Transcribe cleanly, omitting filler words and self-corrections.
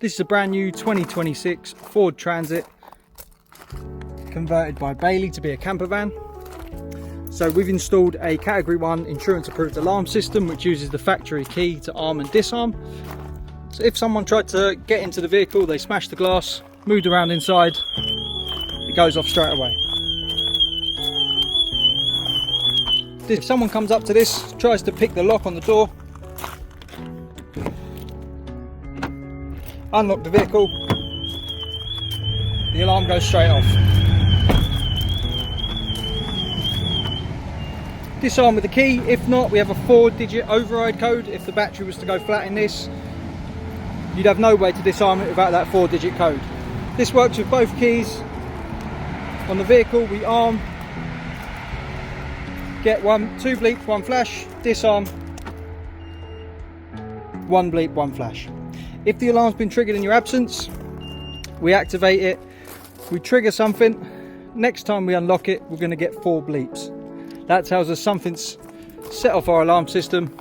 This is a brand new 2026 Ford Transit, converted by Bailey to be a camper van. So we've installed a Category 1 insurance approved alarm system which uses the factory key to arm and disarm. So if someone tried to get into the vehicle, they smashed the glass, moved around inside, it goes off straight away. If someone comes up to this, tries to pick the lock on the door, unlock the vehicle, the alarm goes straight off. Disarm with the key. If not, we have a 4-digit override code. If the battery was to go flat in this, you'd have no way to disarm it without that 4-digit code. This works with both keys. On the vehicle, we arm, get 2 bleep, 1 flash, disarm, 1 bleep, 1 flash. If the alarm's been triggered in your absence, we activate it, we trigger something, next time we unlock it, we're going to get 4 bleeps. That tells us something's set off our alarm system